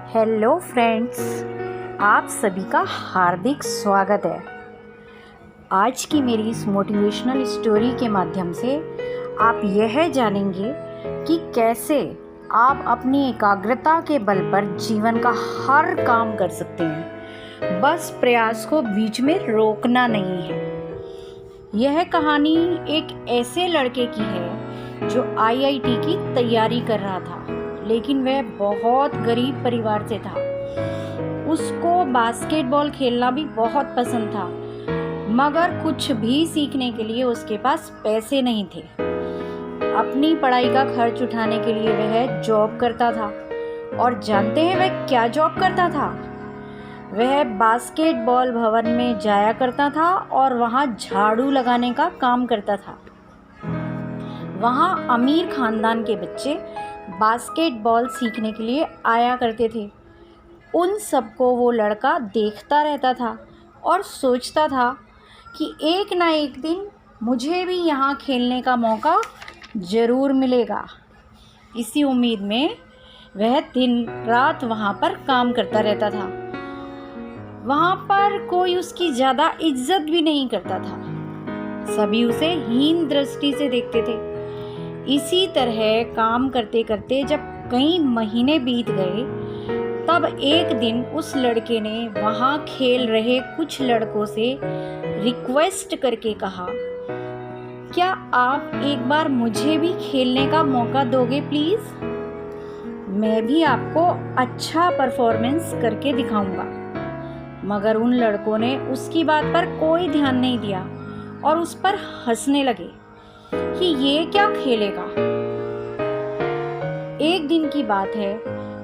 Hello friends, आप सभी का हार्दिक स्वागत है। आज की मेरी इस मोटिवेशनल स्टोरी के माध्यम से आप यह जानेंगे कि कैसे आप अपनी एकाग्रता के बल पर जीवन का हर काम कर सकते हैं। बस प्रयास को बीच में रोकना नहीं है। यह कहानी एक ऐसे लड़के की है जो आईआईटी की तैयारी कर रहा था, लेकिन वह बहुत गरीब परिवार से था। उसको बास्केटबॉल खेलना भी बहुत पसंद था, मगर कुछ भी सीखने के लिए उसके पास पैसे नहीं थे। अपनी पढ़ाई का खर्च उठाने के लिए वह जॉब करता था। और जानते हैं वह क्या जॉब करता था? वह बास्केटबॉल भवन में जाया करता था और वहाँ झाड़ू लगाने का काम करता था। वहाँ अमीर खानदान के बच्चे बास्केटबॉल सीखने के लिए आया करते थे। उन सबको वो लड़का देखता रहता था और सोचता था कि एक ना एक दिन मुझे भी यहाँ खेलने का मौका ज़रूर मिलेगा। इसी उम्मीद में वह दिन रात वहाँ पर काम करता रहता था। वहाँ पर कोई उसकी ज़्यादा इज्जत भी नहीं करता था। सभी उसे हीन दृष्टि से देखते थे। इसी तरह काम करते करते जब कई महीने बीत गए, तब एक दिन उस लड़के ने वहाँ खेल रहे कुछ लड़कों से रिक्वेस्ट करके कहा, क्या आप एक बार मुझे भी खेलने का मौका दोगे प्लीज़? मैं भी आपको अच्छा परफॉर्मेंस करके दिखाऊंगा। मगर उन लड़कों ने उसकी बात पर कोई ध्यान नहीं दिया और उस पर हंसने लगे कि ये क्या खेलेगा। एक दिन की बात है,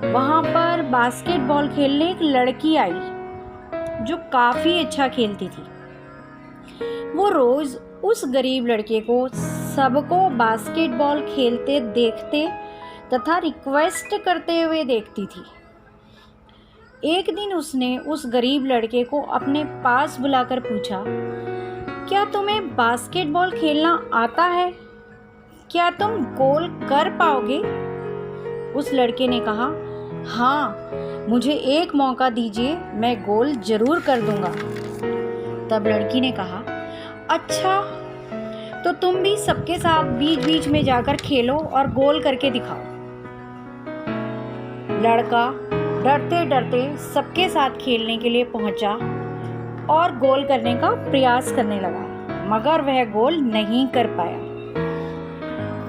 वहाँ पर बास्केटबॉल खेलने एक लड़की आई जो काफ़ी अच्छा खेलती थी। वो रोज़ उस गरीब लड़के को सबको बास्केटबॉल खेलते देखते तथा रिक्वेस्ट करते हुए देखती थी। एक दिन उसने उस गरीब लड़के को अपने पास बुलाकर पूछा, क्या तुम्हें बास्केटबॉल खेलना आता है? क्या तुम गोल कर पाओगे? उस लड़के ने कहा, हाँ, मुझे एक मौका दीजिए, मैं गोल जरूर कर दूंगा। तब लड़की ने कहा, अच्छा, तो तुम भी सबके साथ बीच बीच में जाकर खेलो और गोल करके दिखाओ। लड़का डरते डरते सबके साथ खेलने के लिए पहुंचा और गोल करने का प्रयास करने लगा, मगर वह गोल नहीं कर पाया।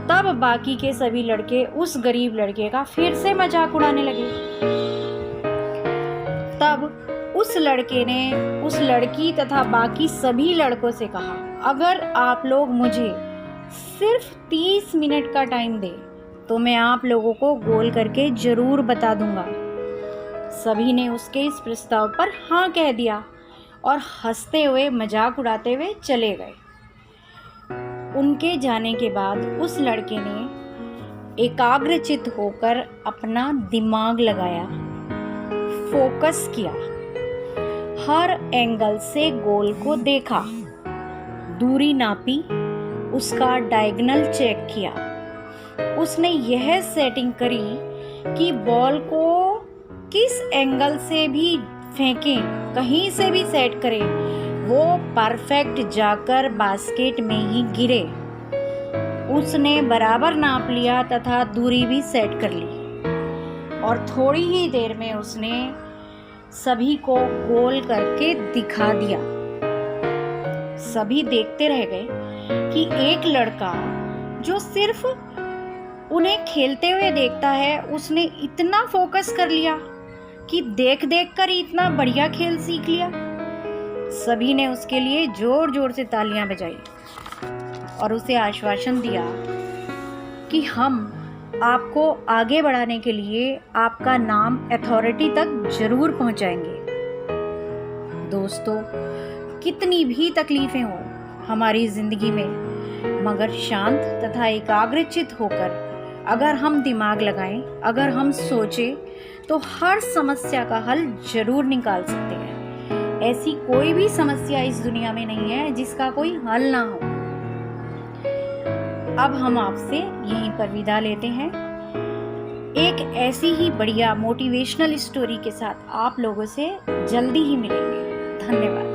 तब बाकी के सभी लड़के उस गरीब लड़के का फिर से मजाक उड़ाने लगे। तब उस लड़के ने उस लड़की तथा बाकी सभी लड़कों से कहा, अगर आप लोग मुझे सिर्फ 30 मिनट का टाइम दें तो मैं आप लोगों को गोल करके जरूर बता दूंगा। सभी ने उसके इस प्रस्ताव पर हाँ कह दिया और हंसते हुए मजाक उड़ाते हुए चले गए। उनके जाने के बाद उस लड़के ने एकाग्रचित्त होकर अपना दिमाग लगाया, फोकस किया, हर एंगल से गोल को देखा, दूरी नापी, उसका डायगोनल चेक किया। उसने यह सेटिंग करी कि बॉल को किस एंगल से भी फेंकें, कहीं से भी सेट करें, वो परफेक्ट जाकर बास्केट में ही गिरे। उसने बराबर नाप लिया तथा दूरी भी सेट कर ली और थोड़ी ही देर में उसने सभी को गोल करके दिखा दिया। सभी देखते रह गए कि एक लड़का जो सिर्फ उन्हें खेलते हुए देखता है, उसने इतना फोकस कर लिया कि देख देख कर ही इतना बढ़िया खेल सीख लिया। सभी ने उसके लिए जोर जोर से तालियां बजाई और उसे आश्वासन दिया कि हम आपको आगे बढ़ाने के लिए आपका नाम अथॉरिटी तक जरूर पहुंचाएंगे। दोस्तों, कितनी भी तकलीफें हो हमारी जिंदगी में, मगर शांत तथा एकाग्रचित्त होकर अगर हम दिमाग लगाएं, अगर हम सोचें, तो हर समस्या का हल जरूर निकाल सकते हैं। ऐसी कोई भी समस्या इस दुनिया में नहीं है जिसका कोई हल ना हो। अब हम आपसे यहीं पर विदा लेते हैं। एक ऐसी ही बढ़िया मोटिवेशनल स्टोरी के साथ आप लोगों से जल्दी ही मिलेंगे। धन्यवाद।